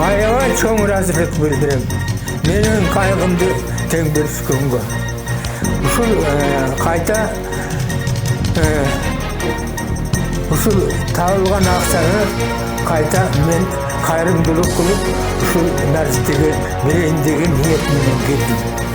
Аябай чоң ыраазычылык билдирем. Менин кайгымды тең бөлүшкөнгө. Ушул кайта ушул табылган акчаны кайта мен кайрымдуулук кылып ушул нарсеге берейин деген ниет менен келдим.